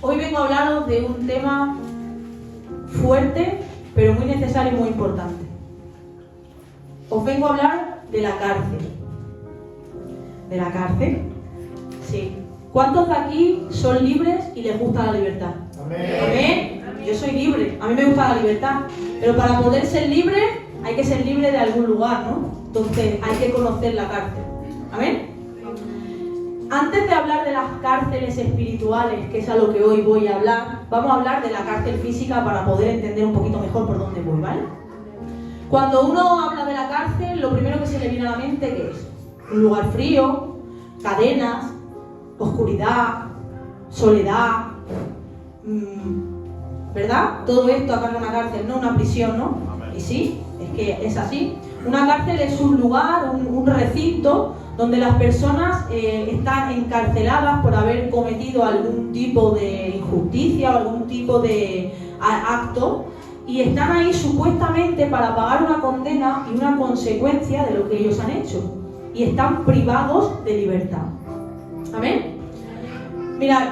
Hoy vengo a hablaros de un tema fuerte, pero muy necesario y muy importante. Os vengo a hablar de la cárcel. ¿De la cárcel? Sí. ¿Cuántos de aquí son libres y les gusta la libertad? Amén. Amén. Yo soy libre, a mí me gusta la libertad, pero para poder ser libre hay que ser libre de algún lugar, ¿no? Entonces hay que conocer la cárcel. Amén. Antes de hablar de las cárceles espirituales, que es a lo que hoy voy a hablar, vamos a hablar de la cárcel física para poder entender un poquito mejor por dónde voy, ¿vale? Cuando uno habla de la cárcel, lo primero que se le viene a la mente, ¿qué es? Un lugar frío, cadenas, oscuridad, soledad, ¿verdad? Todo esto acá en una cárcel, no una prisión, ¿no? Y sí, es que es así. Una cárcel es un lugar, un recinto donde las personas están encarceladas por haber cometido algún tipo de injusticia o algún tipo de acto, y están ahí supuestamente para pagar una condena y una consecuencia de lo que ellos han hecho, y están privados de libertad. ¿Amén? Mirad,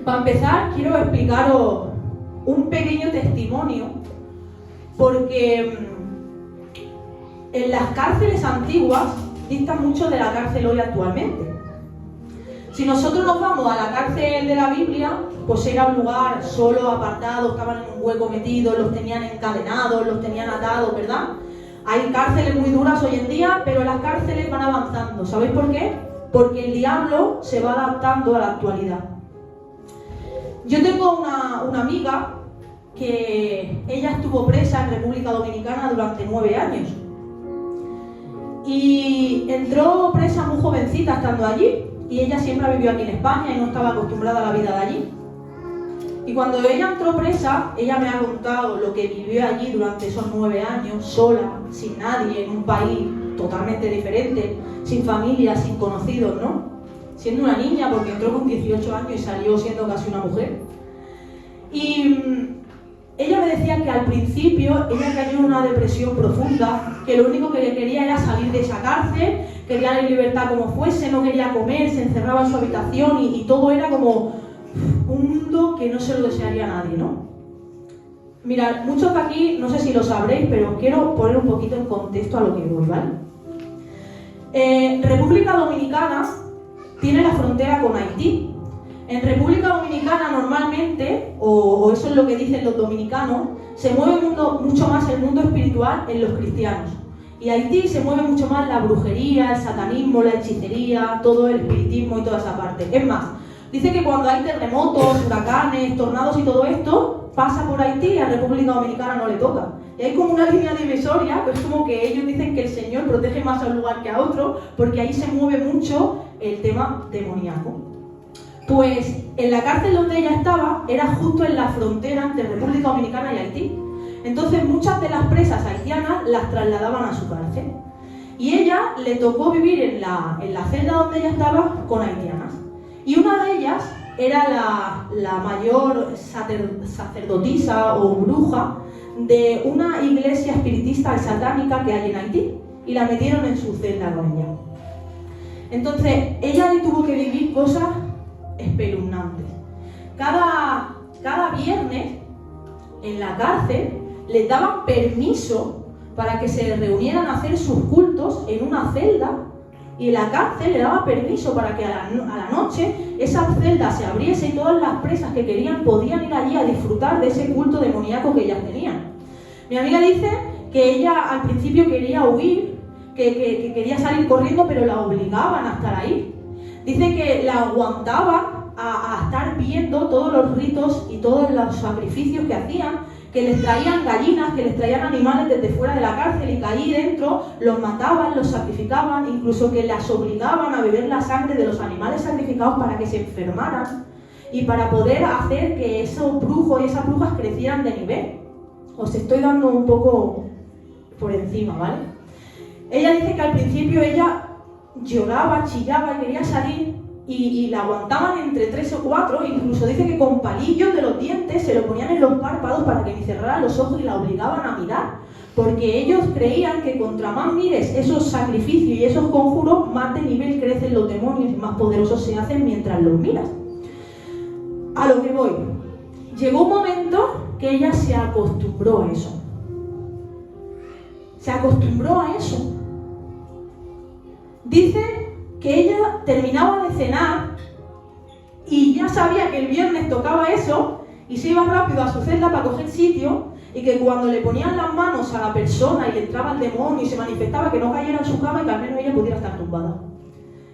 para empezar quiero explicaros un pequeño testimonio, porque en las cárceles antiguas distan mucho de la cárcel hoy actualmente. Si nosotros nos vamos a la cárcel de la Biblia, pues era un lugar solo, apartado, estaban en un hueco metidos, los tenían encadenados, los tenían atados, ¿verdad? Hay cárceles muy duras hoy en día, pero las cárceles van avanzando. ¿Sabéis por qué? Porque el diablo se va adaptando a la actualidad. Yo tengo una amiga que ella estuvo presa en República Dominicana durante 9 años. Y entró presa muy jovencita estando allí, y ella siempre vivió aquí en España y no estaba acostumbrada a la vida de allí. Y cuando ella entró presa, ella me ha contado lo que vivió allí durante esos 9 años, sola, sin nadie, en un país totalmente diferente, sin familia, sin conocidos, ¿no? Siendo una niña, porque entró con 18 años y salió siendo casi una mujer. Y ella me decía que al principio ella cayó en una depresión profunda, que lo único que quería era salir de esa cárcel, quería la libertad como fuese, no quería comer, se encerraba en su habitación y todo era como un mundo que no se lo desearía a nadie, ¿no? Mirad, muchos de aquí, no sé si lo sabréis, pero os quiero poner un poquito en contexto a lo que voy, ¿vale? República Dominicana tiene la frontera con Haití. En República Dominicana normalmente, o eso es lo que dicen los dominicanos, se mueve mucho más el mundo espiritual en los cristianos. Y Haití se mueve mucho más la brujería, el satanismo, la hechicería, todo el espiritismo y toda esa parte. Es más, dice que cuando hay terremotos, huracanes, tornados y todo esto, pasa por Haití y a República Dominicana no le toca. Y hay como una línea divisoria, pues como que ellos dicen que el Señor protege más a un lugar que a otro, porque ahí se mueve mucho el tema demoníaco. Pues en la cárcel donde ella estaba era justo en la frontera entre República Dominicana y Haití. Entonces muchas de las presas haitianas las trasladaban a su cárcel. Y ella le tocó vivir en la celda donde ella estaba con haitianas. Y una de ellas era la mayor sacerdotisa o bruja de una iglesia espiritista y satánica que hay en Haití. Y la metieron en su celda con ella. Entonces ella tuvo que vivir cosas espeluznantes. Cada viernes en la cárcel les daban permiso para que se reunieran a hacer sus cultos en una celda, y la cárcel le daba permiso para que a la noche esa celda se abriese y todas las presas que querían podían ir allí a disfrutar de ese culto demoníaco que ellas tenían. Mi amiga dice que ella al principio quería huir, que quería salir corriendo, pero la obligaban a estar ahí. Dice que la aguantaban a estar viendo todos los ritos y todos los sacrificios que hacían, que les traían gallinas, que les traían animales desde fuera de la cárcel y que allí dentro los mataban, los sacrificaban, incluso que las obligaban a beber la sangre de los animales sacrificados para que se enfermaran y para poder hacer que esos brujos y esas brujas crecieran de nivel. Os estoy dando un poco por encima, ¿vale? Ella dice que al principio ella lloraba, chillaba y quería salir, y la aguantaban entre 3 o 4, incluso dice que con palillos de los dientes se lo ponían en los párpados para que ni cerrara los ojos, y la obligaban a mirar, porque ellos creían que contra más mires esos sacrificios y esos conjuros, más de nivel crecen los demonios y más poderosos se hacen mientras los miras. A lo que voy. Llegó un momento que ella se acostumbró a eso. Se acostumbró a eso. Dice que ella terminaba de cenar y ya sabía que el viernes tocaba eso y se iba rápido a su celda para coger sitio, y que cuando le ponían las manos a la persona y le entraba el demonio y se manifestaba, que no cayera en su cama y que al menos ella pudiera estar tumbada.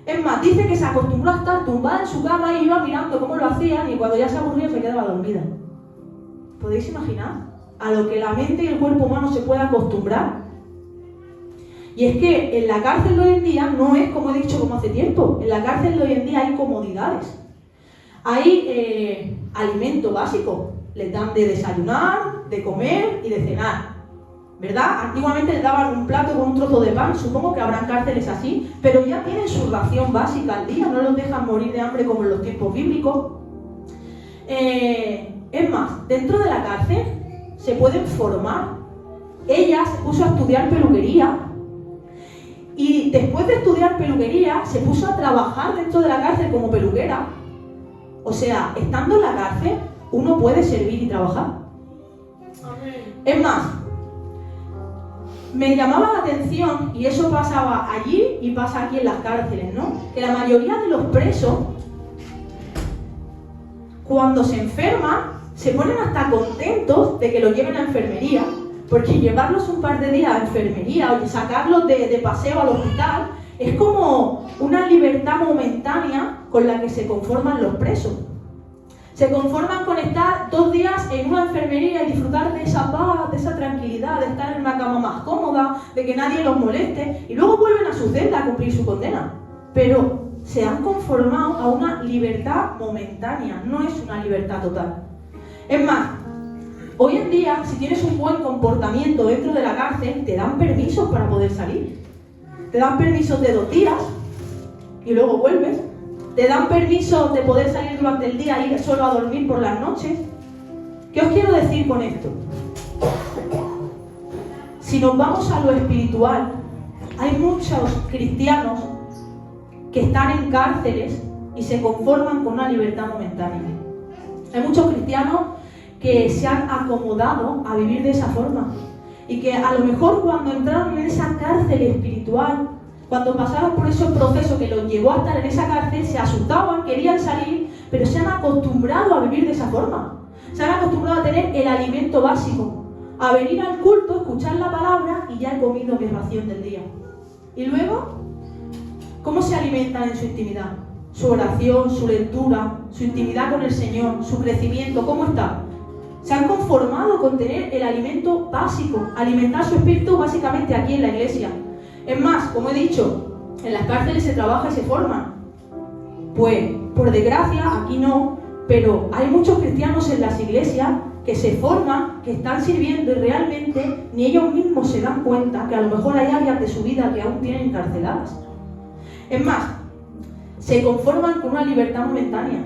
Es más, dice que se acostumbró a estar tumbada en su cama y iba mirando cómo lo hacían, y cuando ya se aburría se quedaba dormida. ¿Podéis imaginar a lo que la mente y el cuerpo humano se puede acostumbrar? Y es que en la cárcel de hoy en día no es como he dicho como hace tiempo. En la cárcel de hoy en día hay comodidades. Hay alimento básico. Les dan de desayunar, de comer y de cenar, ¿verdad? Antiguamente les daban un plato con un trozo de pan, supongo que habrán cárceles así, pero ya tienen su ración básica al día, no los dejan morir de hambre como en los tiempos bíblicos. Es más, dentro de la cárcel se pueden formar. Ella se puso a estudiar peluquería y después de estudiar peluquería se puso a trabajar dentro de la cárcel como peluquera. O sea, estando en la cárcel, uno puede servir y trabajar. Es más, me llamaba la atención, y eso pasaba allí y pasa aquí en las cárceles, ¿no? Que la mayoría de los presos, cuando se enferman, se ponen hasta contentos de que los lleven a enfermería, porque llevarlos un par de días a enfermería o sacarlos de paseo al hospital es como una libertad momentánea con la que se conforman los presos. Se conforman con estar 2 días en una enfermería y disfrutar de esa paz, de esa tranquilidad, de estar en una cama más cómoda, de que nadie los moleste, y luego vuelven a su celda a cumplir su condena. Pero se han conformado a una libertad momentánea, no es una libertad total. Es más, hoy en día, si tienes un buen comportamiento dentro de la cárcel, te dan permisos para poder salir. Te dan permisos de 2 días y luego vuelves. Te dan permiso de poder salir durante el día y ir solo a dormir por las noches. ¿Qué os quiero decir con esto? Si nos vamos a lo espiritual, hay muchos cristianos que están en cárceles y se conforman con una libertad momentánea. Hay muchos cristianos que se han acomodado a vivir de esa forma y que a lo mejor cuando entraron en esa cárcel espiritual, cuando pasaron por ese proceso que los llevó a estar en esa cárcel, se asustaban, querían salir, pero se han acostumbrado a vivir de esa forma. Se han acostumbrado a tener el alimento básico, a venir al culto, escuchar la palabra y ya he comido mi ración del día. Y luego, ¿cómo se alimentan en su intimidad? Su oración, su lectura, su intimidad con el Señor, su crecimiento, ¿cómo está? Se han conformado con tener el alimento básico, alimentar su espíritu básicamente aquí en la iglesia. Es más, como he dicho, en las cárceles se trabaja y se forma. Pues, por desgracia, aquí no, pero hay muchos cristianos en las iglesias que se forman, que están sirviendo y realmente ni ellos mismos se dan cuenta que a lo mejor hay áreas de su vida que aún tienen encarceladas. Es más, se conforman con una libertad momentánea,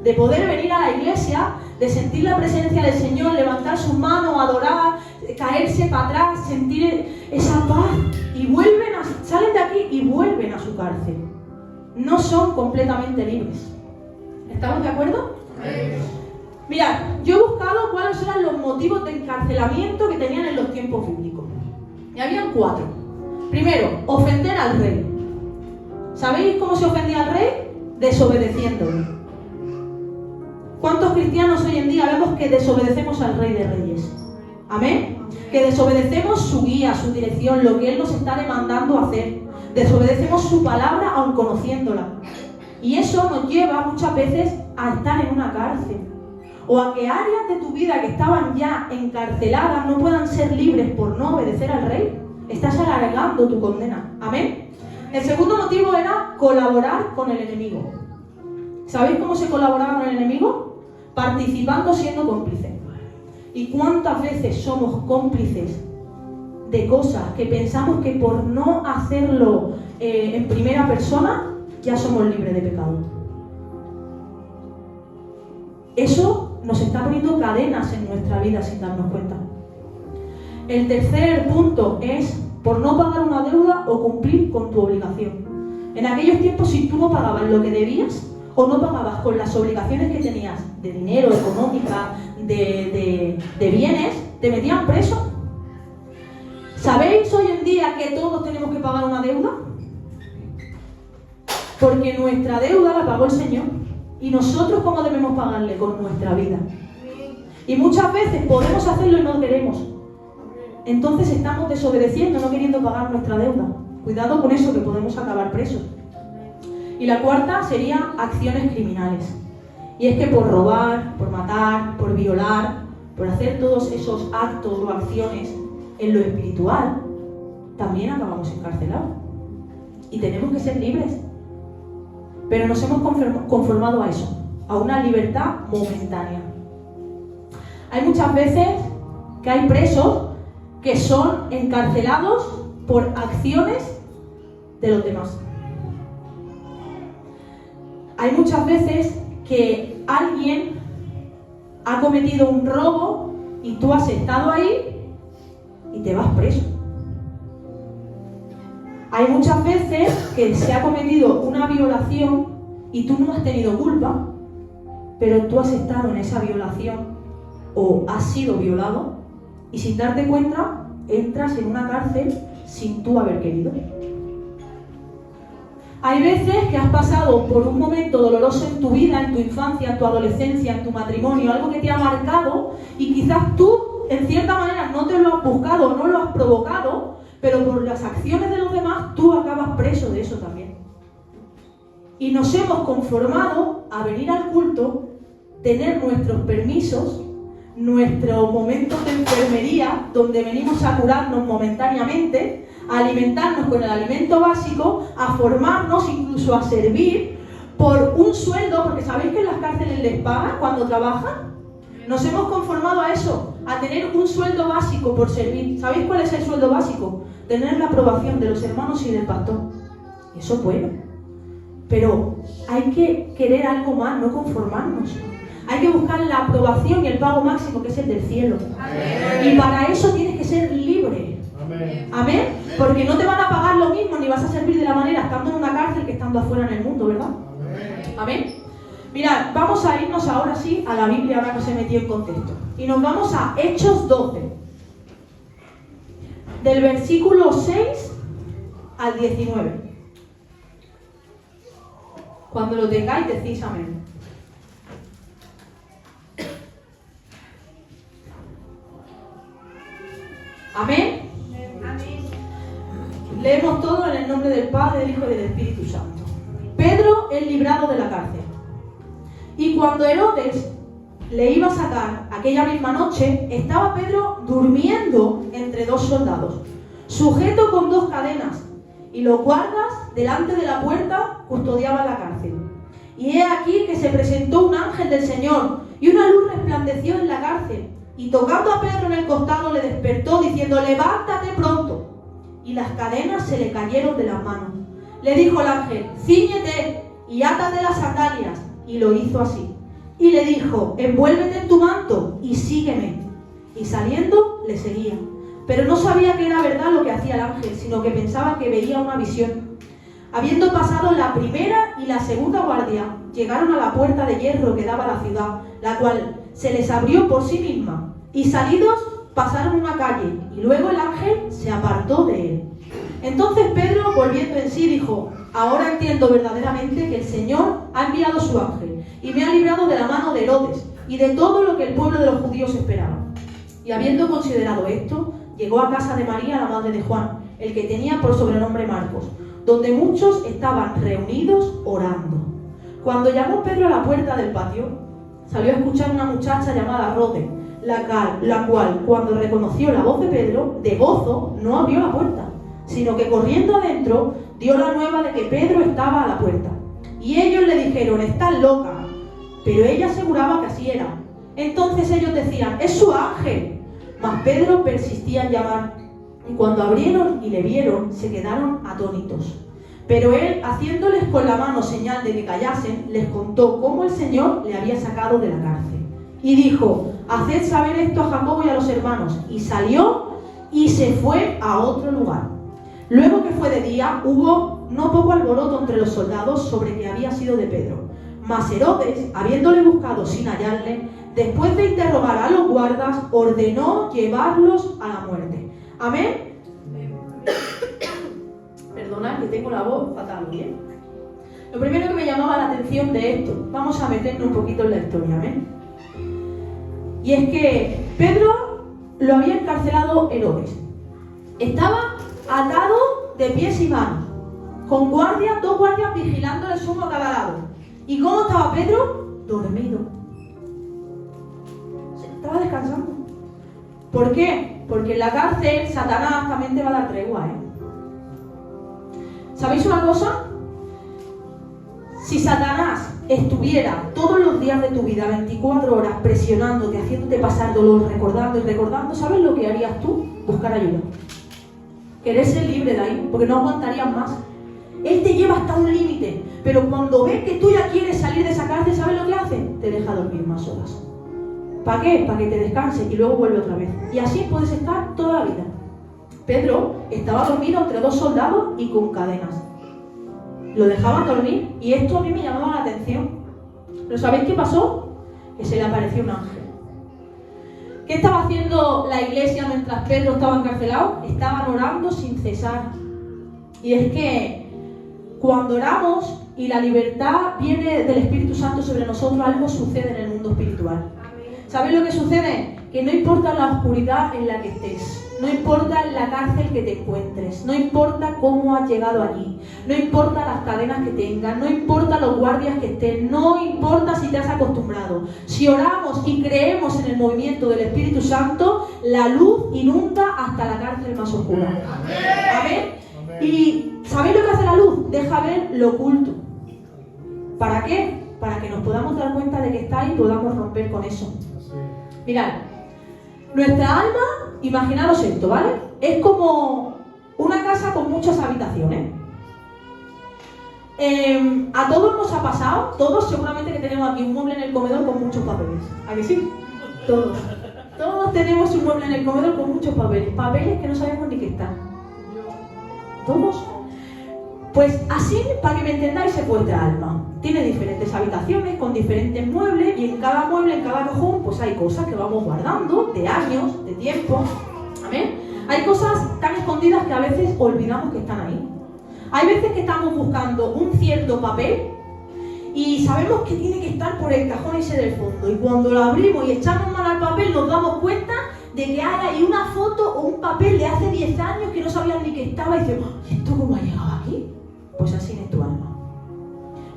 de poder venir a la iglesia, de sentir la presencia del Señor, levantar sus manos, adorar, caerse para atrás, sentir esa paz, y salen de aquí y vuelven a su cárcel. No son completamente libres. ¿Estamos de acuerdo? Mirad, yo he buscado cuáles eran los motivos de encarcelamiento que tenían en los tiempos bíblicos. Y habían 4. Primero, ofender al rey. ¿Sabéis cómo se ofendía al rey? Desobedeciéndole. ¿Cuántos cristianos hoy en día vemos que desobedecemos al Rey de Reyes? ¿Amén? Que desobedecemos su guía, su dirección, lo que Él nos está demandando hacer. Desobedecemos su palabra aun conociéndola. Y eso nos lleva muchas veces a estar en una cárcel. O a que áreas de tu vida que estaban ya encarceladas no puedan ser libres por no obedecer al Rey. Estás alargando tu condena. ¿Amén? El segundo motivo era colaborar con el enemigo. ¿Sabéis cómo se colaboraba con el enemigo? Participando, siendo cómplices. ¿Y cuántas veces somos cómplices de cosas que pensamos que por no hacerlo en primera persona ya somos libres de pecado? Eso nos está poniendo cadenas en nuestra vida sin darnos cuenta. El tercer punto es por no pagar una deuda o cumplir con tu obligación. En aquellos tiempos, si tú no pagabas lo que debías, o no pagabas con las obligaciones que tenías de dinero, económica, de bienes, te metían preso. ¿Sabéis hoy en día que todos tenemos que pagar una deuda? Porque nuestra deuda la pagó el Señor. ¿Y nosotros cómo debemos pagarle? Con nuestra vida. Y muchas veces podemos hacerlo y no queremos. Entonces estamos desobedeciendo, no queriendo pagar nuestra deuda. Cuidado con eso, que podemos acabar presos. Y la cuarta sería acciones criminales. Y es que por robar, por matar, por violar, por hacer todos esos actos o acciones en lo espiritual, también acabamos encarcelados. Y tenemos que ser libres. Pero nos hemos conformado a eso, a una libertad momentánea. Hay muchas veces que hay presos que son encarcelados por acciones de los demás. Hay muchas veces que alguien ha cometido un robo y tú has estado ahí y te vas preso. Hay muchas veces que se ha cometido una violación y tú no has tenido culpa, pero tú has estado en esa violación o has sido violado y sin darte cuenta entras en una cárcel sin tú haber querido. Hay veces que has pasado por un momento doloroso en tu vida, en tu infancia, en tu adolescencia, en tu matrimonio, algo que te ha marcado y quizás tú, en cierta manera, no te lo has buscado, no lo has provocado, pero por las acciones de los demás, tú acabas preso de eso también. Y nos hemos conformado a venir al culto, tener nuestros permisos, nuestros momentos de enfermería, donde venimos a curarnos momentáneamente, a alimentarnos con el alimento básico, a formarnos, incluso a servir, por un sueldo, porque ¿sabéis que en las cárceles les pagan cuando trabajan? Nos hemos conformado a eso, a tener un sueldo básico por servir. ¿Sabéis cuál es el sueldo básico? Tener la aprobación de los hermanos y del pastor. Eso es bueno. Pero hay que querer algo más, no conformarnos. Hay que buscar la aprobación y el pago máximo, que es el del cielo. Amén. Y para eso tienes que ser libre. Amén. Amén. Porque no te van a pagar lo mismo, ni vas a servir de la manera estando en una cárcel que estando afuera en el mundo, ¿verdad? Amén. Amén. Mirad, vamos a irnos ahora sí a la Biblia, ahora que os he metido en contexto. Y nos vamos a Hechos 12. Del versículo 6 al 19. Cuando lo tengáis, decís amén. Amén. Amén. Leemos todo en el nombre del Padre, del Hijo y del Espíritu Santo. Pedro es librado de la cárcel. Y cuando Herodes le iba a sacar aquella misma noche, estaba Pedro durmiendo entre dos soldados, sujeto con dos cadenas, y los guardas delante de la puerta custodiaban la cárcel. Y he aquí que se presentó un ángel del Señor, y una luz resplandeció en la cárcel, y tocando a Pedro en el costado le despertó, diciendo: levántate pronto. Y las cadenas se le cayeron de las manos. Le dijo el ángel: cíñete y átate las sandalias. Y lo hizo así. Y le dijo: envuélvete en tu manto y sígueme. Y saliendo le seguía. Pero no sabía que era verdad lo que hacía el ángel, sino que pensaba que veía una visión. Habiendo pasado la primera y la segunda guardia, llegaron a la puerta de hierro que daba a la ciudad, la cual se les abrió por sí misma. Y salidos pasaron una calle, y luego el ángel se apartó de él. Entonces Pedro, volviendo en sí, dijo: ahora entiendo verdaderamente que el Señor ha enviado su ángel y me ha librado de la mano de Herodes y de todo lo que el pueblo de los judíos esperaba. Y habiendo considerado esto, llegó a casa de María, la madre de Juan, el que tenía por sobrenombre Marcos, donde muchos estaban reunidos orando. Cuando llamó Pedro a la puerta del patio, salió a escuchar una muchacha llamada Rode, la cual, cuando reconoció la voz de Pedro, de gozo, no abrió la puerta, sino que corriendo adentro dio la nueva de que Pedro estaba a la puerta. Y ellos le dijeron: estás loca. Pero ella aseguraba que así era. Entonces ellos decían: es su ángel. Mas Pedro persistía en llamar. Y cuando abrieron y le vieron, se quedaron atónitos. Pero él, haciéndoles con la mano señal de que callasen, les contó cómo el Señor le había sacado de la cárcel. Y dijo: haced saber esto a Jacobo y a los hermanos. Y salió y se fue a otro lugar. Luego que fue de día, hubo no poco alboroto entre los soldados sobre que había sido de Pedro. Mas Herodes, habiéndole buscado sin hallarle, después de interrogar a los guardas, ordenó llevarlos a la muerte. ¿Amén? Perdonad que tengo la voz fatal, ¿bien? Lo primero que me llamaba la atención de esto, vamos a meternos un poquito en la historia, ¿amén? Y es que Pedro lo había encarcelado Herodes. Estaba atado de pies y manos, con guardias, 2 guardias vigilándole uno a cada lado. ¿Y cómo estaba Pedro? Dormido. Estaba descansando. ¿Por qué? Porque en la cárcel Satanás también te va a dar tregua, ¿eh? ¿Sabéis una cosa? Si Satanás estuviera todos los días de tu vida, 24 horas, presionándote, haciéndote pasar dolor, recordando y recordando, ¿sabes lo que harías tú? Buscar ayuda. Querer ser libre de ahí, porque no aguantarías más. Él te lleva hasta un límite, pero cuando ve que tú ya quieres salir de esa cárcel, ¿sabes lo que hace? Te deja dormir más horas. ¿Para qué? Para que te descanses y luego vuelve otra vez. Y así puedes estar toda la vida. Pedro estaba dormido entre 2 soldados y con cadenas. Lo dejaban dormir y esto a mí me llamaba la atención. ¿Pero sabéis qué pasó? Que se le apareció un ángel. ¿Qué estaba haciendo la iglesia mientras Pedro estaba encarcelado? Estaban orando sin cesar. Y es que cuando oramos y la libertad viene del Espíritu Santo sobre nosotros, algo sucede en el mundo espiritual. ¿Sabéis lo que sucede? Que no importa la oscuridad en la que estés, no importa en la cárcel que te encuentres, no importa cómo has llegado allí, no importa las cadenas que tengas, no importa los guardias que estén, no importa si te has acostumbrado. Si oramos y creemos en el movimiento del Espíritu Santo, la luz inunda hasta la cárcel más oscura. ¿Amén? ¿Y sabéis lo que hace la luz? Deja ver lo oculto. ¿Para qué? Para que nos podamos dar cuenta de que está ahí y podamos romper con eso. Mirad, nuestra alma, imaginaros esto, ¿vale? Es como una casa con muchas habitaciones. A todos nos ha pasado, todos seguramente que tenemos aquí un mueble en el comedor con muchos papeles. ¿A que sí? Todos. Todos tenemos un mueble en el comedor con muchos papeles. Papeles que no sabemos ni qué están. ¿Todos? Pues así, para que me entendáis, es vuestra alma. Tiene diferentes habitaciones con diferentes muebles y en cada mueble, en cada cajón, pues hay cosas que vamos guardando de años, de tiempo. ¿Amén? Hay cosas tan escondidas que a veces olvidamos que están ahí. Hay veces que estamos buscando un cierto papel y sabemos que tiene que estar por el cajón ese del fondo. Y cuando lo abrimos y echamos mano al papel, nos damos cuenta de que hay ahí una foto o un papel de hace 10 años que no sabían ni que estaba y decimos, ¿y esto cómo ha llegado aquí? Pues así es tu alma.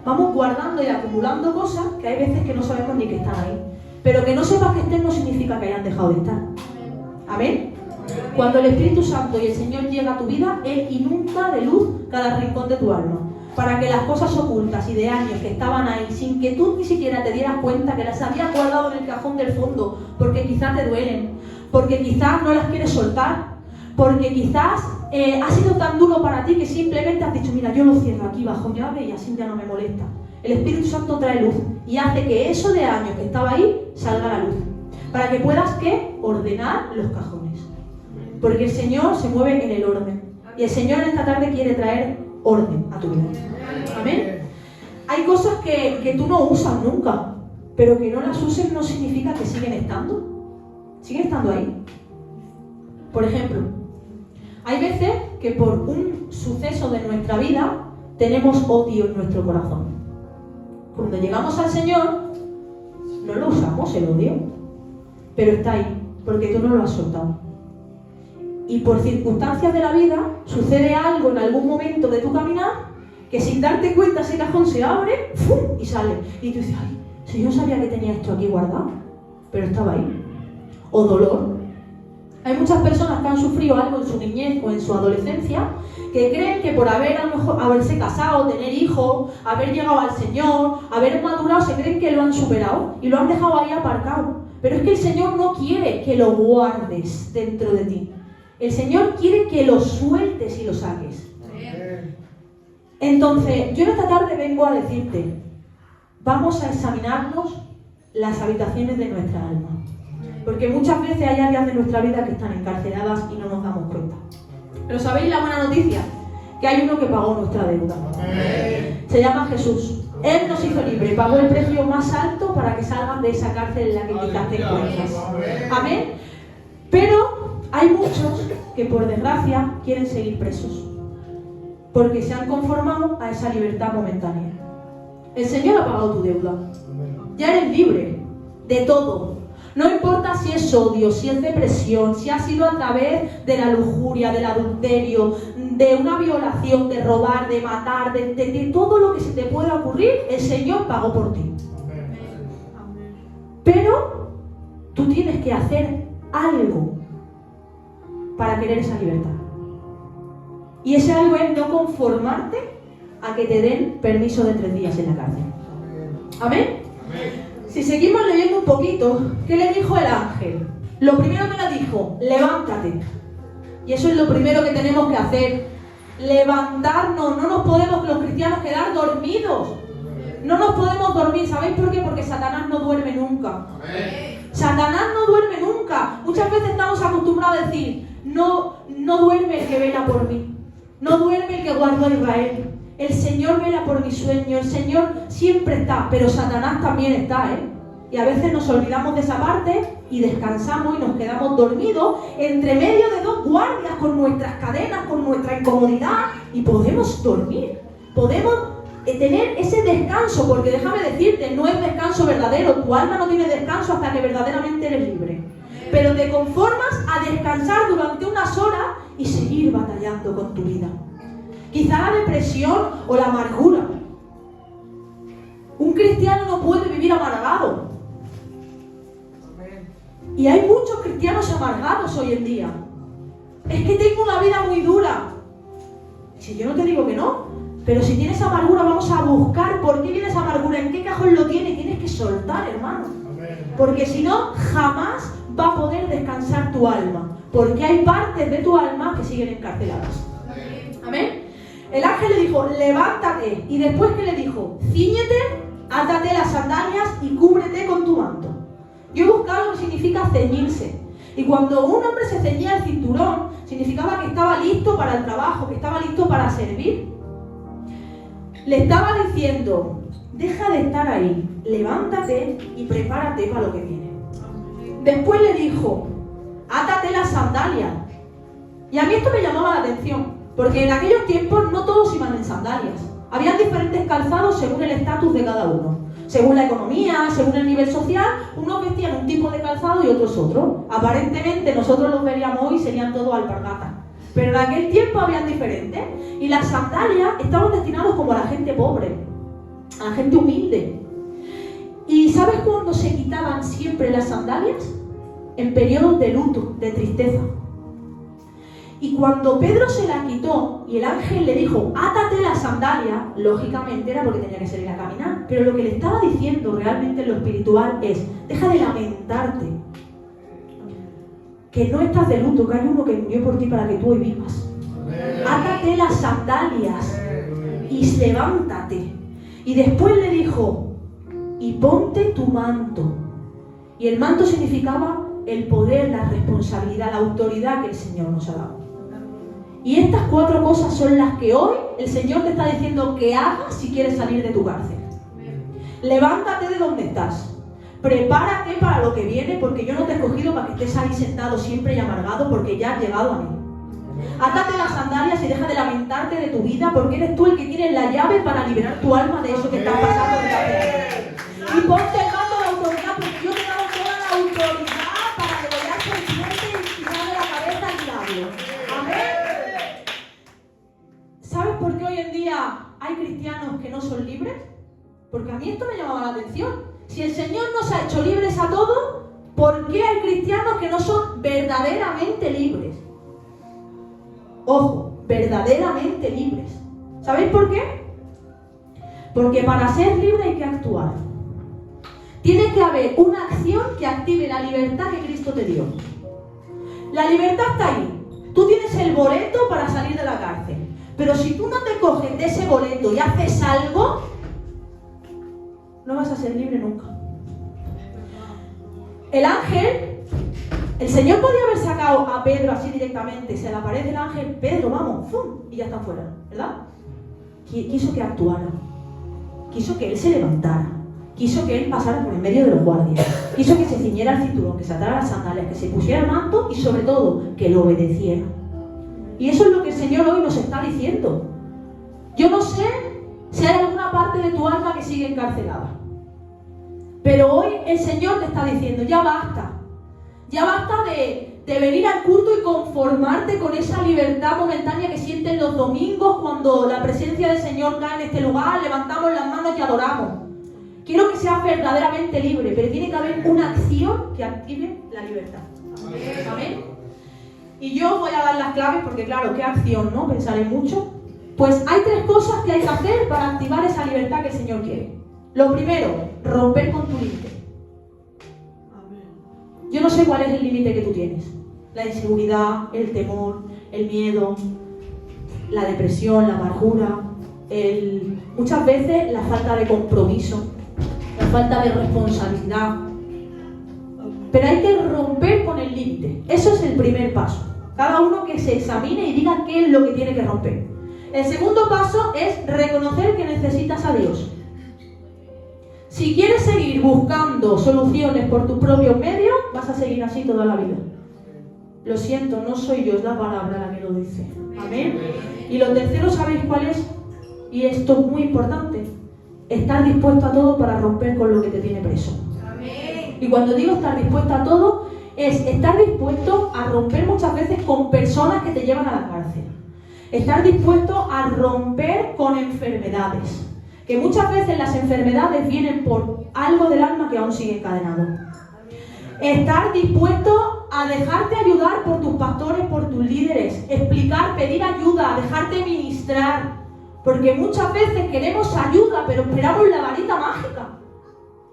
Vamos guardando y acumulando cosas que hay veces que no sabemos ni que están ahí. Pero que no sepas que estén no significa que hayan dejado de estar. ¿Amén? Cuando el Espíritu Santo y el Señor llega a tu vida, Él inunda de luz cada rincón de tu alma. Para que las cosas ocultas y de años que estaban ahí, sin que tú ni siquiera te dieras cuenta que las habías guardado en el cajón del fondo, porque quizás te duelen, porque quizás no las quieres soltar, porque quizás ha sido tan duro para ti que simplemente has dicho, mira, yo lo cierro aquí bajo llave y así ya no me molesta. El Espíritu Santo trae luz y hace que eso de años que estaba ahí salga a la luz. Para que puedas, ¿qué? Ordenar los cajones. Porque el Señor se mueve en el orden. Y el Señor esta tarde quiere traer orden a tu vida. Amén. Hay cosas que tú no usas nunca, pero que no las uses no significa que siguen estando. Siguen estando ahí. Por ejemplo, hay veces que por un suceso de nuestra vida tenemos odio en nuestro corazón. Cuando llegamos al Señor, no lo usamos el odio, pero está ahí, porque tú no lo has soltado. Y por circunstancias de la vida, sucede algo en algún momento de tu caminar, que sin darte cuenta ese cajón se abre, ¡fum!, y sale. Y tú dices, ay, si yo sabía que tenía esto aquí guardado, pero estaba ahí. O dolor. Hay muchas personas que han sufrido algo en su niñez o en su adolescencia que creen que por haber a lo mejor haberse casado, tener hijos, haber llegado al Señor, haber madurado, se creen que lo han superado y lo han dejado ahí aparcado. Pero es que el Señor no quiere que lo guardes dentro de ti. El Señor quiere que lo sueltes y lo saques. Entonces, yo esta tarde vengo a decirte, vamos a examinarnos las habitaciones de nuestra alma. Porque muchas veces hay áreas de nuestra vida que están encarceladas y no nos damos cuenta. Pero ¿sabéis la buena noticia? Que hay uno que pagó nuestra deuda. Se llama Jesús. Él nos hizo libres, pagó el precio más alto para que salgan de esa cárcel en la que quizás te encuentras. Amén. Pero hay muchos que por desgracia quieren seguir presos, porque se han conformado a esa libertad momentánea. El Señor ha pagado tu deuda. Ya eres libre de todo. No importa si es odio, si es depresión, si ha sido a través de la lujuria, del adulterio, de una violación, de robar, de matar, de todo lo que se te pueda ocurrir, el Señor pagó por ti. Pero tú tienes que hacer algo para querer esa libertad. Y ese algo es no conformarte a que te den permiso de 3 días en la cárcel. ¿Amén? Si seguimos leyendo un poquito, ¿qué le dijo el ángel? Lo primero que le dijo, levántate. Y eso es lo primero que tenemos que hacer. Levantarnos. No nos podemos los cristianos quedar dormidos. No nos podemos dormir. ¿Sabéis por qué? Porque Satanás no duerme nunca. Satanás no duerme nunca. Muchas veces estamos acostumbrados a decir, no duerme el que vela por mí. No duerme el que guardó a Israel. El Señor vela por mi sueño, el Señor siempre está, pero Satanás también está, Y a veces nos olvidamos de esa parte y descansamos y nos quedamos dormidos entre medio de 2 guardias con nuestras cadenas, con nuestra incomodidad, y podemos dormir, podemos tener ese descanso, porque déjame decirte, no es descanso verdadero, tu alma no tiene descanso hasta que verdaderamente eres libre. Pero te conformas a descansar durante unas horas y seguir batallando con tu vida. Quizá la depresión o la amargura. Un cristiano no puede vivir amargado. Y hay muchos cristianos amargados hoy en día. Es que tengo una vida muy dura. Si yo no te digo que no, pero si tienes amargura vamos a buscar por qué tienes amargura, en qué cajón lo tienes. Tienes que soltar, hermano. Porque si no, jamás va a poder descansar tu alma. Porque hay partes de tu alma que siguen encarceladas. Amén. El ángel le dijo, levántate. Y después, ¿qué le dijo? Cíñete, átate las sandalias y cúbrete con tu manto. Yo he buscado lo que significa ceñirse. Y cuando un hombre se ceñía el cinturón, significaba que estaba listo para el trabajo, que estaba listo para servir. Le estaba diciendo, deja de estar ahí, levántate y prepárate para lo que viene. Después le dijo, átate las sandalias. Y a mí esto me llamaba la atención. Porque en aquellos tiempos no todos iban en sandalias. Habían diferentes calzados según el estatus de cada uno. Según la economía, según el nivel social, unos vestían un tipo de calzado y otros otro. Aparentemente nosotros los veríamos hoy y serían todos alpargatas. Pero en aquel tiempo habían diferentes. Y las sandalias estaban destinadas como a la gente pobre, a la gente humilde. ¿Y sabes cuándo se quitaban siempre las sandalias? En periodos de luto, de tristeza. Y cuando Pedro se la quitó y el ángel le dijo, átate la sandalia, lógicamente era porque tenía que salir a caminar. Pero lo que le estaba diciendo realmente en lo espiritual es, deja de lamentarte. Que no estás de luto, que hay uno que murió por ti para que tú hoy vivas. Átate las sandalias y levántate. Y después le dijo, y ponte tu manto. Y el manto significaba el poder, la responsabilidad, la autoridad que el Señor nos ha dado. Y estas 4 cosas son las que hoy el Señor te está diciendo que hagas si quieres salir de tu cárcel. Levántate de donde estás. Prepárate para lo que viene, porque yo no te he escogido para que estés ahí sentado siempre y amargado, porque ya has llegado a mí. Átate las sandalias y deja de lamentarte de tu vida, porque eres tú el que tiene la llave para liberar tu alma de eso que está pasando de ti. Y ponte el manto de autoridad, porque yo te he dado toda la autoridad para degollar serpientes y quitarle la cabeza al diablo. Amén. ¿Sabes por qué hoy en día hay cristianos que no son libres? Porque a mí esto me llamaba la atención. Si el Señor nos ha hecho libres a todos, ¿por qué hay cristianos que no son verdaderamente libres? Ojo, verdaderamente libres. ¿Sabéis por qué? Porque para ser libre hay que actuar. Tiene que haber una acción que active la libertad que Cristo te dio. La libertad está ahí. Tú tienes el boleto para salir de la cárcel. Pero si tú no te coges de ese boleto y haces algo, no vas a ser libre nunca. El ángel, el Señor podía haber sacado a Pedro así directamente, se le aparece el ángel, Pedro, vamos, ¡fum! Y ya está fuera, ¿verdad? Quiso que actuara. quiso que él se levantara, quiso que él pasara por en medio de los guardias, quiso que se ciñera el cinturón, que se atara las sandalias, que se pusiera el manto y sobre todo, que lo obedeciera. Y eso es lo que el Señor hoy nos está diciendo. Yo no sé si hay alguna parte de tu alma que sigue encarcelada, pero hoy el Señor te está diciendo, ya basta de venir al culto y conformarte con esa libertad momentánea que sientes los domingos cuando la presencia del Señor cae en este lugar, levantamos las manos y adoramos. Quiero que seas verdaderamente libre, pero tiene que haber una acción que active la libertad. ¿Amén? Y yo voy a dar las claves porque claro, ¿qué acción, no? Pensaré mucho. Pues hay 3 cosas que hay que hacer para activar esa libertad que el Señor quiere. Lo primero, romper con tu límite. Yo no sé cuál es el límite que tú tienes. La inseguridad, el temor, el miedo, la depresión, la amargura, muchas veces la falta de compromiso, la falta de responsabilidad. Pero hay que romper con el límite. Eso es el primer paso. Cada uno que se examine y diga qué es lo que tiene que romper. El segundo paso es reconocer que necesitas a Dios. Si quieres seguir buscando soluciones por tus propios medios, vas a seguir así toda la vida. Lo siento, no soy yo, es la palabra la que lo dice. Amén. Y lo tercero, ¿sabéis cuál es? Y esto es muy importante. Estar dispuesto a todo para romper con lo que te tiene preso. Amén. Y cuando digo estar dispuesto a todo, es estar dispuesto a romper muchas veces con personas que te llevan a la cárcel. Estar dispuesto a romper con enfermedades. Que muchas veces las enfermedades vienen por algo del alma que aún sigue encadenado. Estar dispuesto a dejarte ayudar por tus pastores, por tus líderes, explicar, pedir ayuda, dejarte ministrar. Porque muchas veces queremos ayuda, pero esperamos la varita mágica.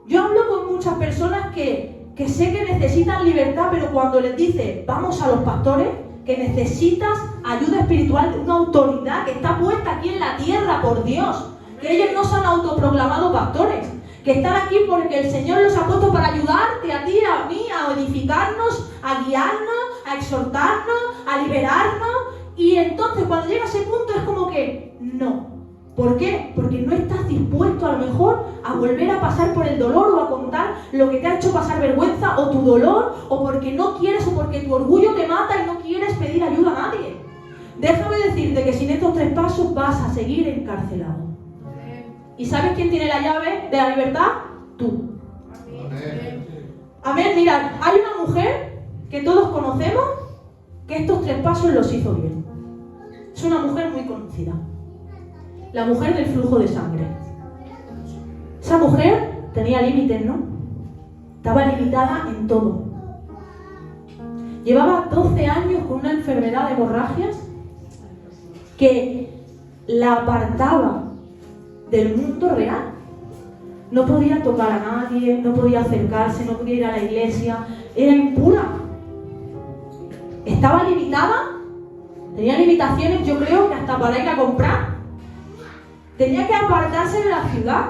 Yo hablo con muchas personas que sé que necesitan libertad, pero cuando les dices, vamos a los pastores, que necesitas ayuda espiritual de una autoridad que está puesta aquí en la tierra por Dios. Que ellos no se han autoproclamado pastores, que están aquí porque el Señor los ha puesto para ayudarte a ti, a mí, a edificarnos, a guiarnos, a exhortarnos, a liberarnos. Y entonces cuando llega a ese punto es como que no. ¿Por qué? Porque no estás dispuesto a lo mejor a volver a pasar por el dolor o a contar lo que te ha hecho pasar vergüenza o tu dolor, o porque no quieres o porque tu orgullo te mata y no quieres pedir ayuda a nadie. Déjame decirte que sin estos 3 pasos vas a seguir encarcelado. ¿Y sabes quién tiene la llave de la libertad? Tú. Amén. Mirad, hay una mujer que todos conocemos que estos 3 pasos los hizo bien. Es una mujer muy conocida. La mujer del flujo de sangre. Esa mujer tenía límites, ¿no? Estaba limitada en todo. Llevaba 12 años con una enfermedad de hemorragias que la apartaba del mundo real. No podía tocar a nadie, no podía acercarse, no podía ir a la iglesia, era impura. Estaba limitada, tenía limitaciones, yo creo que hasta para ir a comprar. Tenía que apartarse de la ciudad.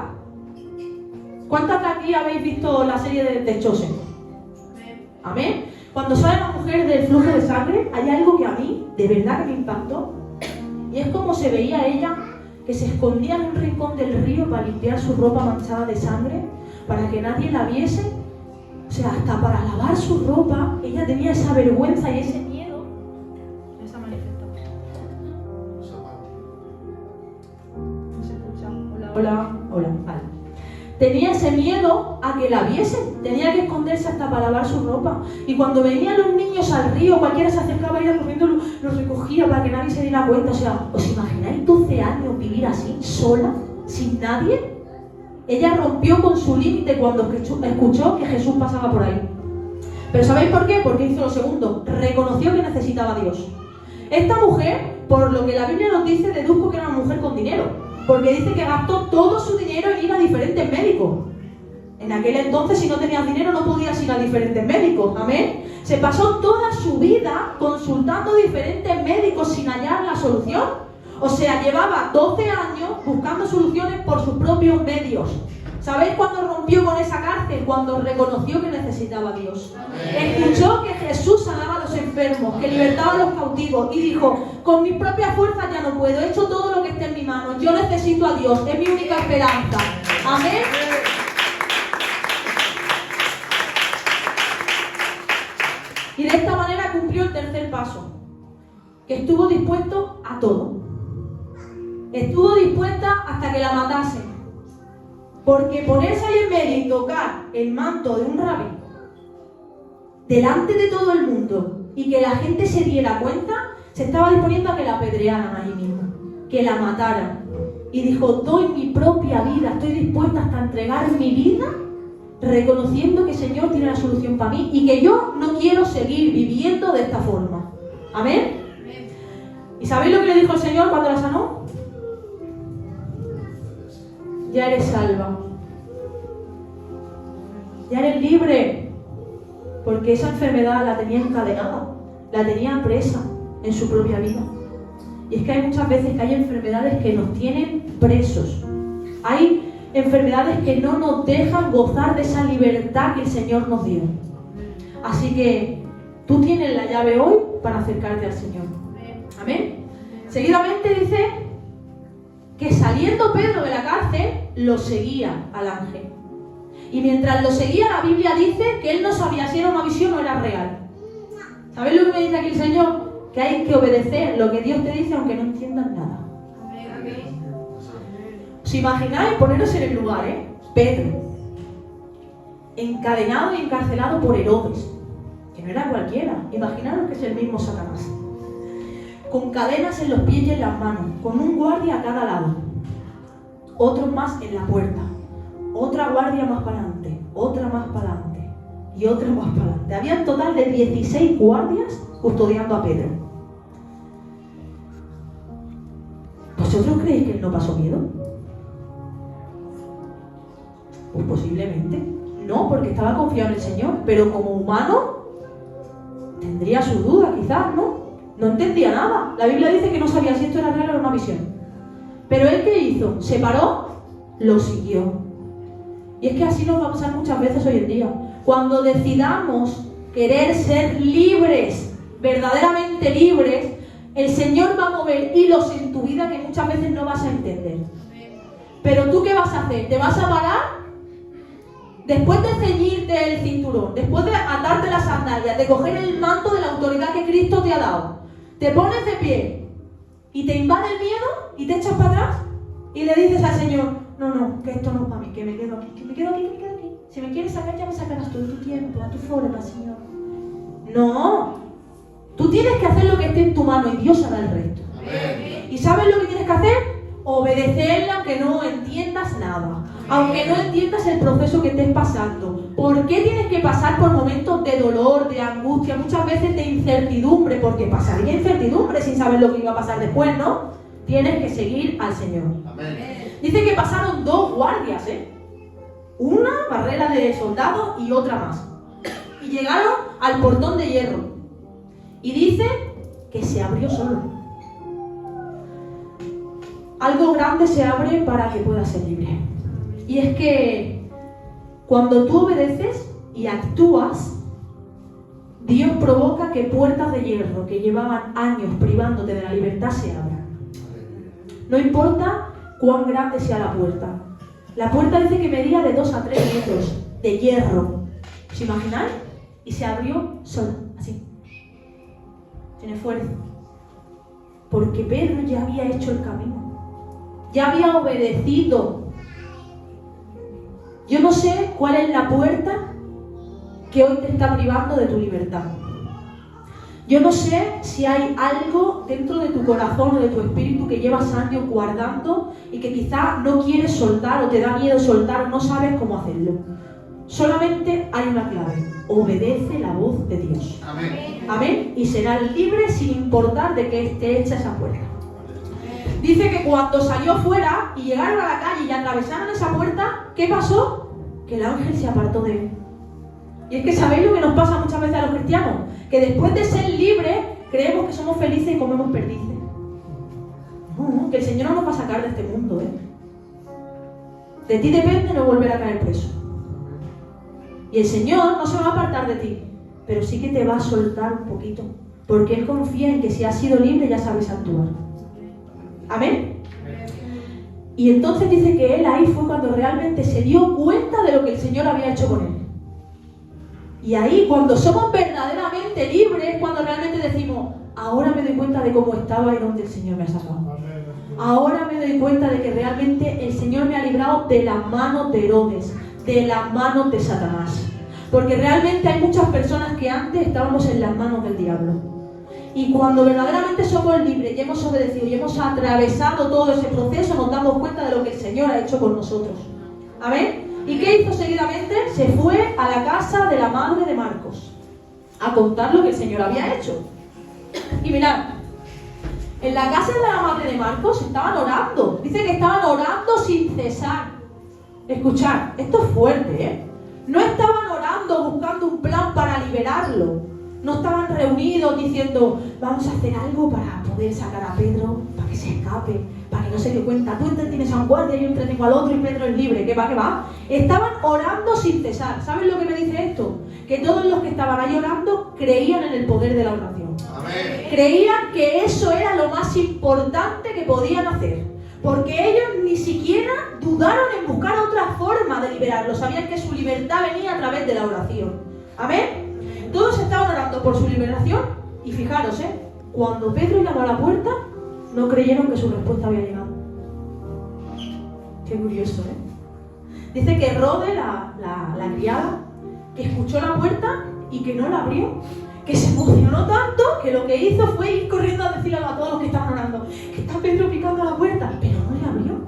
¿Cuántas de aquí habéis visto la serie de Chosen? Amén. Cuando sale la mujer del flujo de sangre, hay algo que a mí, de verdad que me impactó. Y es como se veía ella, que se escondía en un rincón del río para limpiar su ropa manchada de sangre, para que nadie la viese. O sea, hasta para lavar su ropa, ella tenía esa vergüenza y ese miedo. Esa manifestación. No se escucha. Hola. Vale. Tenía ese miedo a que la viesen. Tenía que esconderse hasta para lavar su ropa. Y cuando venían los niños al río, cualquiera se acercaba, ella corriendo los recogía para que nadie se diera cuenta. O sea, ¿os imagináis 12 años vivir así, sola, sin nadie? Ella rompió con su límite cuando escuchó que Jesús pasaba por ahí. ¿Pero sabéis por qué? Porque hizo lo segundo. Reconoció que necesitaba a Dios. Esta mujer, por lo que la Biblia nos dice, deduzco que era una mujer con dinero. Porque dice que gastó todo su dinero en ir a diferentes médicos. En aquel entonces, si no tenías dinero, no podías ir a diferentes médicos. Amén. Se pasó toda su vida consultando diferentes médicos sin hallar la solución. O sea, llevaba 12 años buscando soluciones por sus propios medios. ¿Sabéis cuándo rompió con esa cárcel? Cuando reconoció que necesitaba a Dios. Escuchó que Jesús sanaba a los enfermos, que libertaba a los cautivos y dijo, con mis propias fuerzas ya no puedo, he hecho todo lo que esté en mi mano. Yo necesito a Dios, es mi única esperanza. Amén. Y de esta manera cumplió el tercer paso, que estuvo dispuesto a todo. Estuvo dispuesta hasta que la matasen. Porque ponerse ahí en medio y tocar el manto de un rabí delante de todo el mundo y que la gente se diera cuenta, se estaba disponiendo a que la apedrearan allí mismo, que la mataran. Y dijo, doy mi propia vida, estoy dispuesta hasta a entregar mi vida, reconociendo que el Señor tiene la solución para mí y que yo no quiero seguir viviendo de esta forma. ¿Amén? ¿Y sabéis lo que le dijo el Señor cuando la sanó? Ya eres salva. Ya eres libre. Porque esa enfermedad la tenía encadenada, la tenía presa en su propia vida. Y es que hay muchas veces que hay enfermedades que nos tienen presos. Hay enfermedades que no nos dejan gozar de esa libertad que el Señor nos dio. Así que tú tienes la llave hoy para acercarte al Señor. Amén. Seguidamente dice que saliendo Pedro de la cárcel, lo seguía al ángel. Y mientras lo seguía, la Biblia dice que él no sabía si era una visión o era real. ¿Sabéis lo que me dice aquí el Señor? Que hay que obedecer lo que Dios te dice aunque no entiendas nada. ¿Os imagináis? Poneros en el lugar, Pedro, encadenado y encarcelado por Herodes, que no era cualquiera. Imaginaros que es el mismo Satanás. Con cadenas en los pies y en las manos, con un guardia a cada lado, otros más en la puerta, otra guardia más para adelante, otra más para adelante y otra más para adelante. Había un total de 16 guardias custodiando a Pedro. ¿Vosotros creéis que él no pasó miedo? Pues posiblemente. No, porque estaba confiado en el Señor, pero como humano tendría sus dudas quizás, ¿no? No entendía nada. La Biblia dice que no sabía si esto era real o era una visión. Pero él, ¿qué hizo? Se paró, lo siguió. Y es que así nos va a pasar muchas veces hoy en día. Cuando decidamos querer ser libres, verdaderamente libres, el Señor va a mover hilos en tu vida que muchas veces no vas a entender. Pero tú, ¿qué vas a hacer? ¿Te vas a parar? Después de ceñirte el cinturón, después de atarte las sandalias, de coger el manto de la autoridad que Cristo te ha dado, te pones de pie y te invade el miedo y te echas para atrás y le dices al Señor, no, que esto no es para mí, que me quedo aquí, que me quedo aquí, que me quedo aquí. Si me quieres sacar, ya me sacarás tú, tu tiempo, a tu forma, Señor. No, tú tienes que hacer lo que esté en tu mano y Dios hará el resto. Amén. ¿Y sabes lo que tienes que hacer? Obedecerle aunque no entiendas nada, aunque no entiendas el proceso que estés pasando. ¿Por qué tienes que pasar por momentos de dolor, de angustia, muchas veces de incertidumbre? Porque pasaría incertidumbre sin saber lo que iba a pasar después, ¿no? Tienes que seguir al Señor. Amén. Dice que pasaron 2 guardias, una barrera de soldados y otra más. Y llegaron al portón de hierro. Y dice que se abrió solo. Algo grande se abre para que puedas ser libre. Y es que cuando tú obedeces y actúas, Dios provoca que puertas de hierro que llevaban años privándote de la libertad se abran. No importa cuán grande sea la puerta. La puerta dice que medía de 2 a 3 metros de hierro. ¿Os imagináis? Y se abrió sola, así, sin esfuerzo. Porque Pedro ya había hecho el camino. Ya había obedecido. Yo no sé cuál es la puerta que hoy te está privando de tu libertad. Yo no sé si hay algo dentro de tu corazón o de tu espíritu que llevas años guardando y que quizá no quieres soltar o te da miedo soltar o no sabes cómo hacerlo. Solamente hay una clave: obedece la voz de Dios. Amén. Amén. Y serás libre sin importar de qué esté hecha esa puerta. Dice que cuando salió fuera y llegaron a la calle y atravesaron esa puerta, ¿qué pasó? Que el ángel se apartó de él. Y es que ¿sabéis lo que nos pasa muchas veces a los cristianos? Que después de ser libres, creemos que somos felices y comemos perdices. No, que el Señor no nos va a sacar de este mundo, De ti depende no volver a caer preso. Y el Señor no se va a apartar de ti, pero sí que te va a soltar un poquito, porque Él confía en que si has sido libre ya sabes actuar. ¿Amén? Y entonces dice que él ahí fue cuando realmente se dio cuenta de lo que el Señor había hecho con él. Y ahí, cuando somos verdaderamente libres, es cuando realmente decimos, ahora me doy cuenta de cómo estaba y dónde el Señor me ha sacado. Ahora me doy cuenta de que realmente el Señor me ha librado de las manos de Herodes, de las manos de Satanás. Porque realmente hay muchas personas que antes estábamos en las manos del diablo. Y cuando verdaderamente somos libres y hemos obedecido y hemos atravesado todo ese proceso, nos damos cuenta de lo que el Señor ha hecho con nosotros. ¿Amén? ¿Y qué hizo seguidamente? Se fue a la casa de la madre de Marcos a contar lo que el Señor había hecho. Y mirad, en la casa de la madre de Marcos estaban orando. Dice que estaban orando sin cesar. Escuchad, esto es fuerte, ¿eh? No estaban orando buscando un plan para liberarlo. No estaban reunidos diciendo, vamos a hacer algo para poder sacar a Pedro, para que se escape, para que no se dé cuenta. Tú entretienes a un guardia y yo entretengo al otro y Pedro es libre. ¿Qué va, qué va? Estaban orando sin cesar. ¿Saben lo que me dice esto? Que todos los que estaban ahí orando creían en el poder de la oración. Amén. Creían que eso era lo más importante que podían hacer. Porque ellos ni siquiera dudaron en buscar otra forma de liberarlo. Sabían que su libertad venía a través de la oración. Amén. Todos estaban orando por su liberación. Y fijaros, cuando Pedro llamó a la puerta, no creyeron que su respuesta había llegado. Qué curioso, Dice que Rode, la criada, que escuchó la puerta y que no la abrió, que se emocionó tanto que lo que hizo fue ir corriendo a decirle a todos los que estaban orando que está Pedro picando a la puerta, pero no le abrió.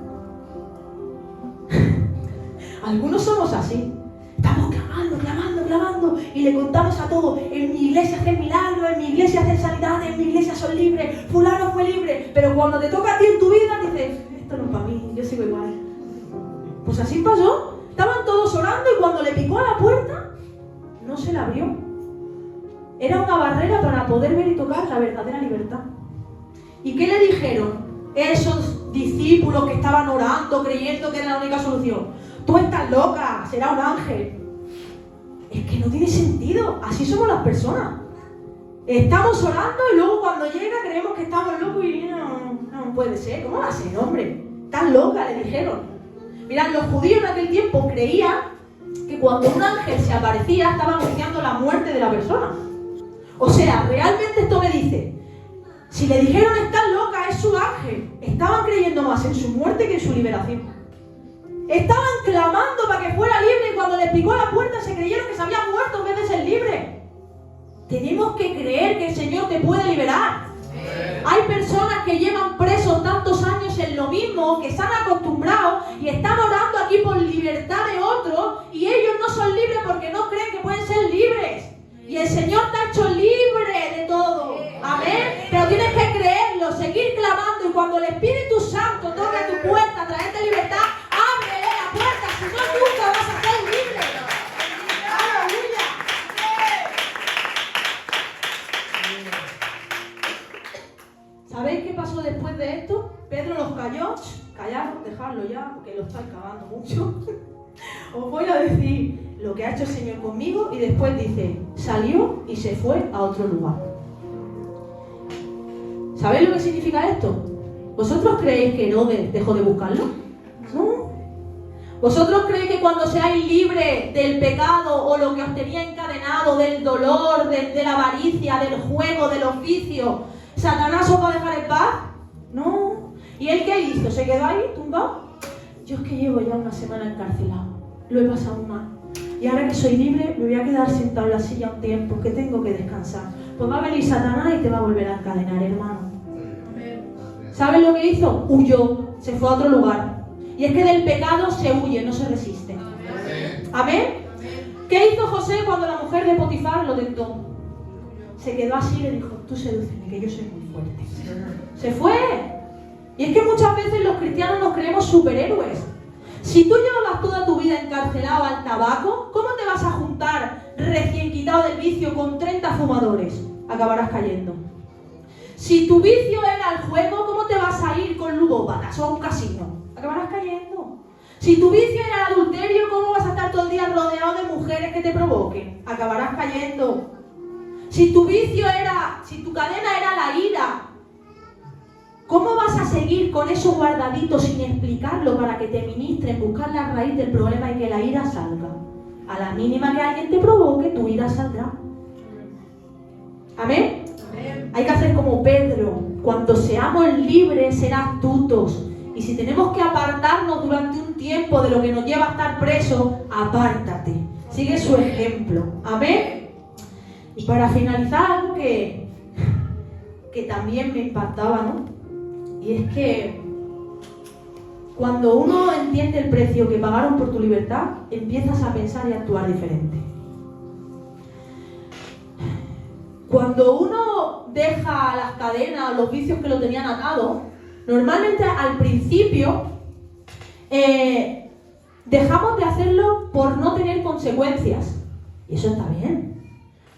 Algunos somos así. Estamos clamando y le contamos a todos, en mi iglesia hacen milagros, en mi iglesia hacen sanidades, en mi iglesia son libres, fulano fue libre, pero cuando te toca a ti en tu vida dices, esto no es para mí, yo sigo igual. Pues así pasó, estaban todos orando y cuando le picó a la puerta, no se la abrió. Era una barrera para poder ver y tocar la verdadera libertad. ¿Y qué le dijeron esos discípulos que estaban orando, creyendo que era la única solución? Tú estás loca, será un ángel. Es que no tiene sentido, así somos las personas. Estamos orando y luego cuando llega creemos que estamos locos y no puede ser. ¿Cómo va a ser, hombre? Estás loca, le dijeron. Mirad, los judíos en aquel tiempo creían que cuando un ángel se aparecía estaba anunciando la muerte de la persona. O sea, realmente esto me dice, si le dijeron estás loca, es su ángel. Estaban creyendo más en su muerte que en su liberación. Estaban clamando para que fuera libre y cuando les picó la puerta se creyeron que se había muerto en vez de ser libre. Tenemos que creer que el Señor te puede liberar. Hay personas que llevan presos tantos años en lo mismo, que se han acostumbrado y están orando aquí por libertad de otros y ellos no son libres porque no creen que pueden ser libres. Y el Señor te ha hecho libre de todo. Amén. Pero tienes que creerlo, seguir clamando y cuando el Espíritu Santo toque a tu puerta, traerte libertad, ábrele la puerta, si no nunca vas a ser libre. ¡Aleluya! ¿Sabéis qué pasó después de esto? Pedro los calló. Callaros, dejadlo ya, porque lo estáis cavando mucho. Os voy a decir lo que ha hecho el Señor conmigo y después dice, salió y se fue a otro lugar. ¿Sabéis lo que significa esto? ¿Vosotros creéis que Herodes dejó de buscarlo? No. ¿Vosotros creéis que cuando seáis libres del pecado o lo que os tenía encadenado, del dolor, de la avaricia, del juego, del oficio, Satanás os va a dejar en paz? No. ¿Y él qué hizo? ¿Se quedó ahí tumbado? Yo es que llevo ya una semana encarcelado. Lo he pasado mal. Y ahora que soy libre, me voy a quedar sentado en la silla un tiempo, que tengo que descansar. Pues va a venir Satanás y te va a volver a encadenar, hermano. ¿Sabes lo que hizo? Huyó, se fue a otro lugar. Y es que del pecado se huye, no se resiste. ¿Amén? ¿Qué hizo José cuando la mujer de Potifar lo tentó? Se quedó así y le dijo, tú sedúceme, que yo soy muy fuerte. Se fue. Y es que muchas veces los cristianos nos creemos superhéroes. Si tú llevas toda tu vida encarcelado al tabaco, ¿cómo te vas a juntar recién quitado del vicio con 30 fumadores? Acabarás cayendo. Si tu vicio era el juego, ¿cómo te vas a ir con ludópatas o a un casino? Acabarás cayendo. Si tu vicio era el adulterio, ¿cómo vas a estar todo el día rodeado de mujeres que te provoquen? Acabarás cayendo. Si tu cadena era la ira, ¿Cómo vas a seguir con eso guardadito sin explicarlo para que te ministren, buscar la raíz del problema y que la ira salga? A la mínima que alguien te provoque, tu ira saldrá. ¿Amén? Amén. Hay que hacer como Pedro. Cuando seamos libres, ser astutos. Y si tenemos que apartarnos durante un tiempo de lo que nos lleva a estar presos, apártate. Sigue su ejemplo. Amén. Y para finalizar, algo que también me impactaba, ¿no? Y es que cuando uno entiende el precio que pagaron por tu libertad, empiezas a pensar y a actuar diferente. Cuando uno deja las cadenas, los vicios que lo tenían atado, normalmente al principio dejamos de hacerlo por no tener consecuencias. Y eso está bien.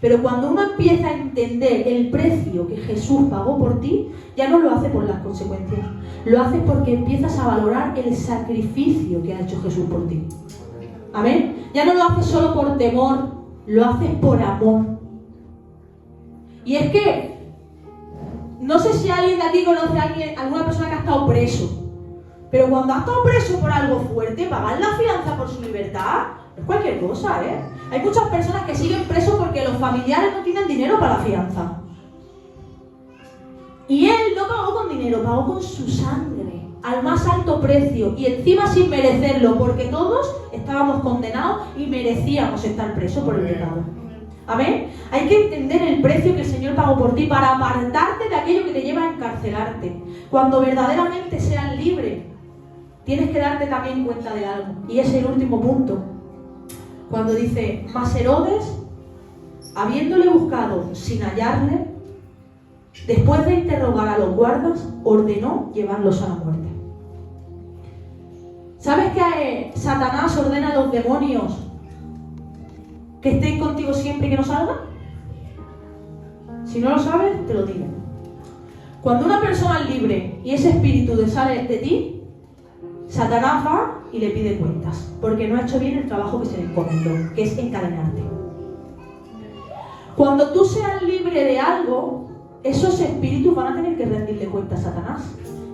Pero cuando uno empieza a entender el precio que Jesús pagó por ti, ya no lo hace por las consecuencias. Lo haces porque empiezas a valorar el sacrificio que ha hecho Jesús por ti. ¿Amén? Ya no lo haces solo por temor, lo haces por amor. Y es que, no sé si alguien de aquí conoce a alguna persona que ha estado preso. Pero cuando ha estado preso por algo fuerte, pagar la fianza por su libertad es cualquier cosa, ¿eh? Hay muchas personas que siguen presos porque los familiares no tienen dinero para la fianza. Y él no pagó con dinero, pagó con su sangre, al más alto precio, y encima sin merecerlo, porque todos estábamos condenados y merecíamos estar presos por el pecado. ¿Amén? Hay que entender el precio que el Señor pagó por ti para apartarte de aquello que te lleva a encarcelarte. Cuando verdaderamente seas libre, tienes que darte también cuenta de algo. Y ese es el último punto. Cuando dice, mas Herodes, habiéndole buscado sin hallarle, después de interrogar a los guardas, ordenó llevarlos a la muerte. ¿Sabes que Satanás ordena a los demonios que estén contigo siempre y que no salgan? Si no lo sabes, te lo digo. Cuando una persona es libre y ese espíritu sale de ti, Satanás va y le pide cuentas, porque no ha hecho bien el trabajo que se le encomendó, que es encadenarte. Cuando tú seas libre de algo, esos espíritus van a tener que rendirle cuentas a Satanás.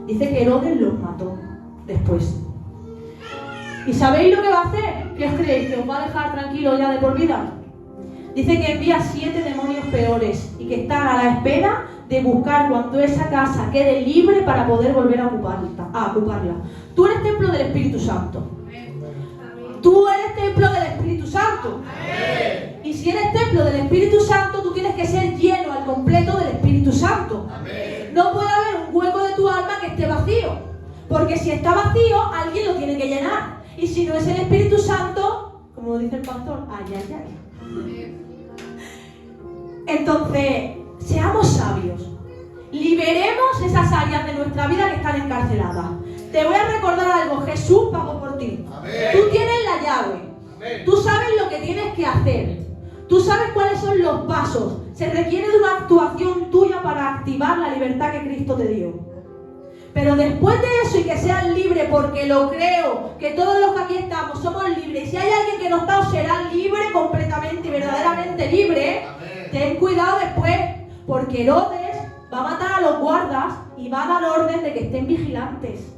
Dice que Herodes los mató después. ¿Y sabéis lo que va a hacer? ¿Qué os creéis? ¿Que os va a dejar tranquilo ya de por vida? Dice que envía 7 demonios peores y que están a la espera de buscar cuando esa casa quede libre para poder volver a ocuparla. Tú eres templo del Espíritu Santo. Tú eres templo del Espíritu Santo. Y si eres templo del Espíritu Santo, tú tienes que ser lleno al completo del Espíritu Santo. No puede haber un hueco de tu alma que esté vacío, porque si está vacío, alguien lo tiene que llenar. Y si no es el Espíritu Santo, como dice el pastor, ay, ay, ay. Entonces, seamos sabios. Liberemos esas áreas de nuestra vida que están encarceladas. Te voy a recordar algo. Jesús pagó por ti. Amén. Tú tienes la llave. Amén. Tú sabes lo que tienes que hacer. Tú sabes cuáles son los pasos. Se requiere de una actuación tuya para activar la libertad que Cristo te dio. Pero después de eso, y que seas libre, porque lo creo, que todos los que aquí estamos somos libres. Y si hay alguien que no está, o será libre completamente y verdaderamente libre. Amén. Ten cuidado después, porque Herodes va a matar a los guardas y va a dar orden de que estén vigilantes.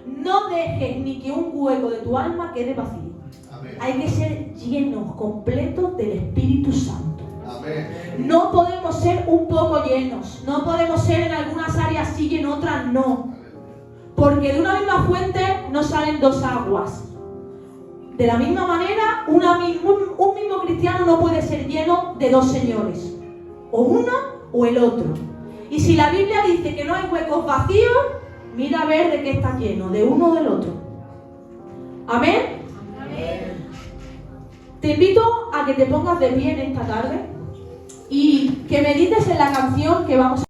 No dejes ni que un hueco de tu alma quede vacío. Amén. Hay que ser llenos, completos del Espíritu Santo. Amén. No podemos ser un poco llenos. No podemos ser en algunas áreas sí y en otras no. Porque de una misma fuente no salen dos aguas. De la misma manera, un mismo cristiano no puede ser lleno de dos señores. O uno o el otro. Y si la Biblia dice que no hay huecos vacíos, mira a ver de qué está lleno, de uno o del otro. ¿Amén? Amén. Te invito a que te pongas de pie en esta tarde y que medites en la canción que vamos a